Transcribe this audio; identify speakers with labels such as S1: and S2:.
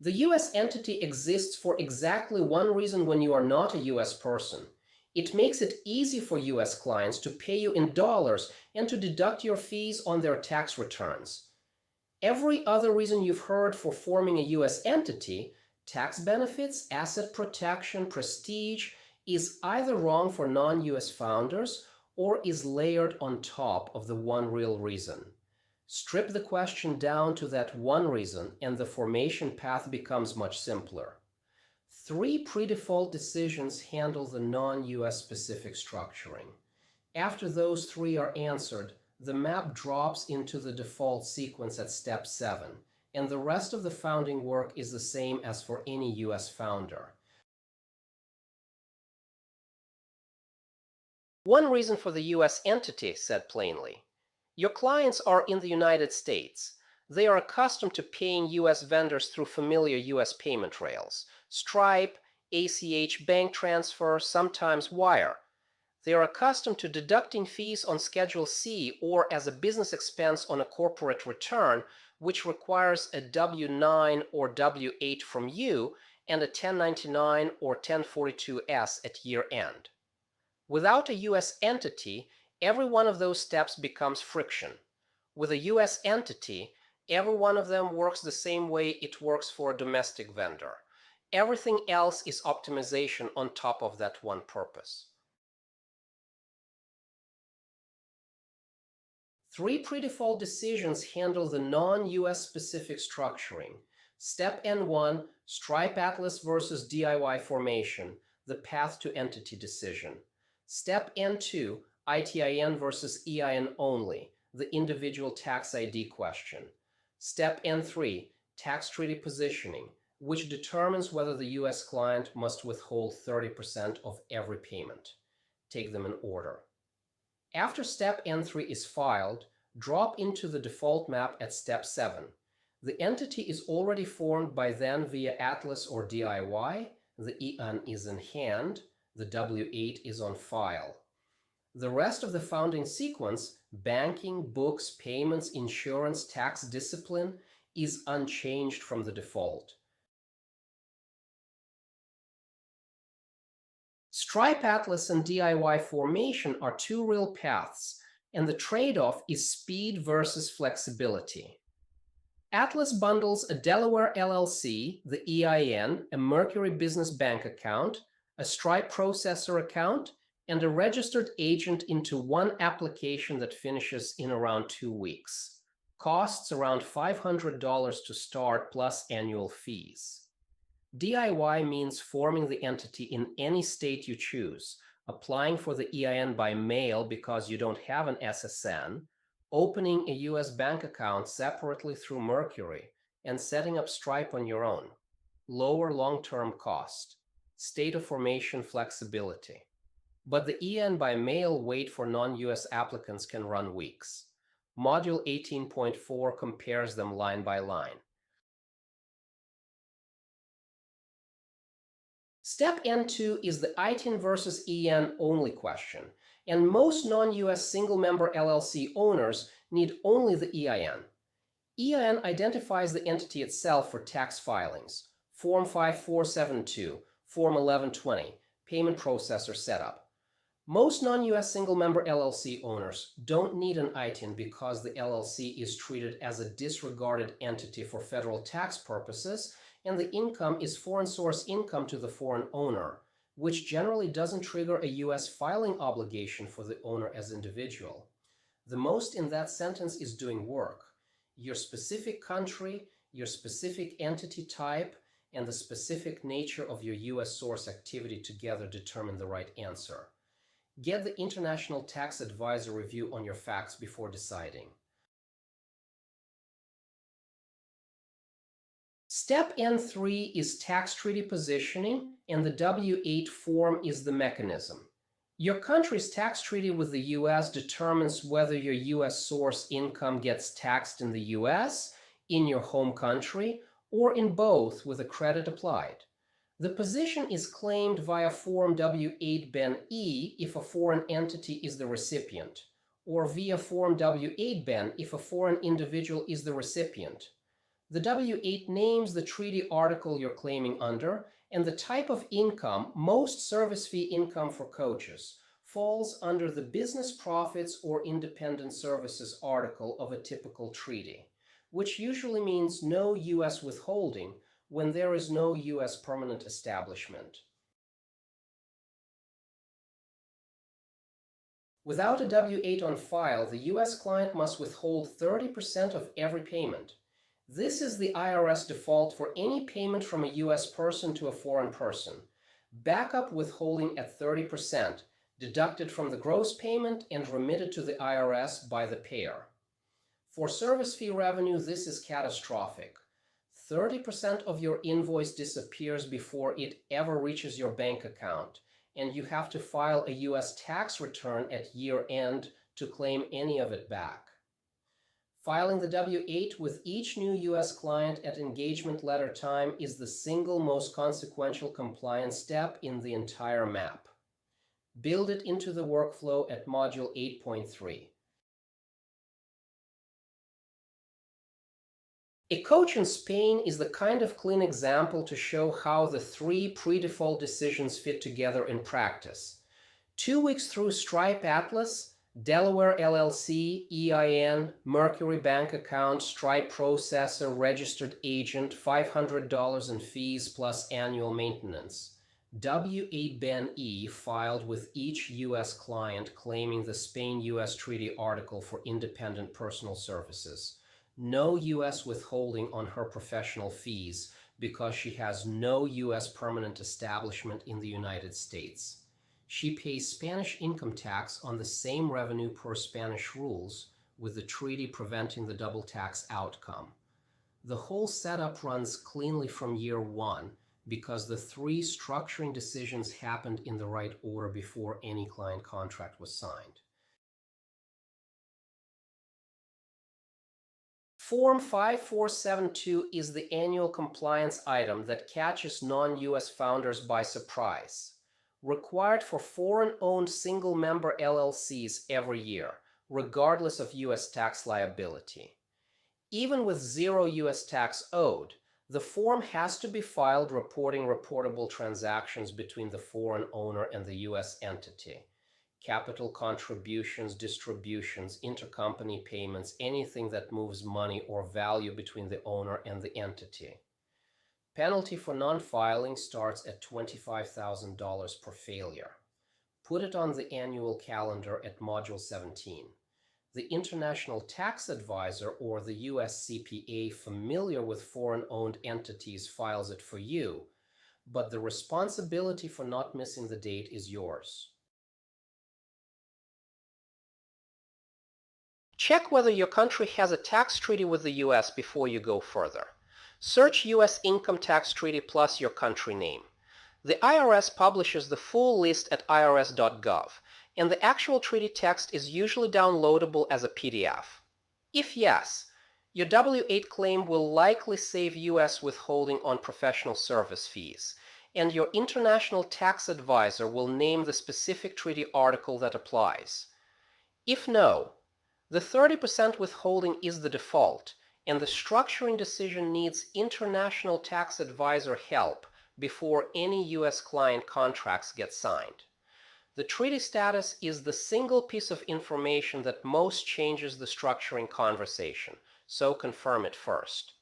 S1: The U.S. entity exists for exactly one reason when you are not a U.S. person. It makes it easy for U.S. clients to pay you in dollars and to deduct your fees on their tax returns. Every other reason you've heard for forming a U.S. entity, tax benefits, asset protection, prestige, is either wrong for non-U.S. founders or is layered on top of the one real reason. Strip the question down to that one reason and the formation path becomes much simpler. 3 pre-default decisions handle the non-US specific structuring. After those 3 are answered, the map drops into the default sequence at step 7, and the rest of the founding work is the same as for any US founder. One reason for the US entity, said plainly. Your clients are in the United States. They are accustomed to paying US vendors through familiar US payment rails: Stripe, ACH bank transfer, sometimes wire. They are accustomed to deducting fees on Schedule C or as a business expense on a corporate return, which requires a W-9 or W-8 from you and a 1099 or 1042-S at year end. Without a US entity, every one of those steps becomes friction. With a US entity, every one of them works the same way it works for a domestic vendor. Everything else is optimization on top of that one purpose. 3 pre-default decisions handle the non-US specific structuring. Step N1, Stripe Atlas versus DIY formation, the path to entity decision. Step N2, ITIN versus EIN-Only, the individual tax ID question. Step N3, tax treaty positioning, which determines whether the US client must withhold 30% of every payment. Take them in order. After step N3 is filed, drop into the default map at step 7. The entity is already formed by then via Atlas or DIY, the EIN is in hand, the W-8 is on file. The rest of the founding sequence, banking, books, payments, insurance, tax discipline, is unchanged from the default. Stripe Atlas and DIY formation are 2 real paths, and the trade-off is speed versus flexibility. Atlas bundles a Delaware LLC, the EIN, a Mercury business bank account, a Stripe processor account, and a registered agent into one application that finishes in around 2 weeks. Costs around $500 to start plus annual fees. DIY means forming the entity in any state you choose, applying for the EIN by mail because you don't have an SSN, opening a US bank account separately through Mercury, and setting up Stripe on your own. Lower long-term cost. State of formation flexibility. But the EIN by mail wait for non-US applicants can run weeks. Module 18.4 compares them line by line. Step N2 is the ITIN versus EIN-Only question, and most non-US single-member LLC owners need only the EIN. EIN identifies the entity itself for tax filings, Form 5472, Form 1120, payment processor setup. Most non-US single-member LLC owners don't need an ITIN because the LLC is treated as a disregarded entity for federal tax purposes, and the income is foreign source income to the foreign owner, which generally doesn't trigger a US filing obligation for the owner as individual. The most in that sentence is doing work. Your specific country, your specific entity type, and the specific nature of your US source activity together determine the right answer. Get the International Tax Advisor review on your facts before deciding. Step N3 is tax treaty positioning, and the W-8 form is the mechanism. Your country's tax treaty with the US determines whether your US source income gets taxed in the US, in your home country, or in both with a credit applied. The position is claimed via Form W-8 Ben E if a foreign entity is the recipient, or via Form W-8 Ben if a foreign individual is the recipient. The W-8 names the treaty article you're claiming under, and the type of income, most service fee income for coaches, falls under the business profits or independent services article of a typical treaty, which usually means no U.S. withholding when there is no U.S. permanent establishment. Without a W-8 on file, the U.S. client must withhold 30% of every payment. This is the IRS default for any payment from a U.S. person to a foreign person. Backup withholding at 30%, deducted from the gross payment and remitted to the IRS by the payer. For service fee revenue, this is catastrophic. 30% of your invoice disappears before it ever reaches your bank account, and you have to file a U.S. tax return at year end to claim any of it back. Filing the W-8 with each new U.S. client at engagement letter time is the single most consequential compliance step in the entire map. Build it into the workflow at Module 8.3. A coach in Spain is the kind of clean example to show how the three pre-default decisions fit together in practice. 2 weeks through Stripe Atlas, Delaware LLC, EIN, Mercury bank account, Stripe processor, registered agent, $500 in fees plus annual maintenance. W-8 Ben E filed with each U.S. client claiming the Spain-U.S. Treaty article for independent personal services. No U.S. withholding on her professional fees because she has no U.S. permanent establishment in the United States. She pays Spanish income tax on the same revenue per Spanish rules, with the treaty preventing the double tax outcome. The whole setup runs cleanly from year one because the three structuring decisions happened in the right order before any client contract was signed. Form 5472 is the annual compliance item that catches non-U.S. founders by surprise. Required for foreign-owned single-member LLCs every year, regardless of U.S. tax liability. Even with zero U.S. tax owed, the form has to be filed reporting reportable transactions between the foreign owner and the U.S. entity. Capital contributions, distributions, intercompany payments, anything that moves money or value between the owner and the entity. Penalty for non-filing starts at $25,000 per failure. Put it on the annual calendar at Module 17. The International Tax Advisor or the US CPA familiar with foreign-owned entities files it for you, but the responsibility for not missing the date is yours. Check whether your country has a tax treaty with the US before you go further. Search U.S. Income Tax Treaty plus your country name. The IRS publishes the full list at irs.gov, and the actual treaty text is usually downloadable as a PDF. If yes, your W-8 claim will likely save U.S. withholding on professional service fees, and your international tax advisor will name the specific treaty article that applies. If no, the 30% withholding is the default, and the structuring decision needs international tax advisor help before any U.S. client contracts get signed. The treaty status is the single piece of information that most changes the structuring conversation, so confirm it first.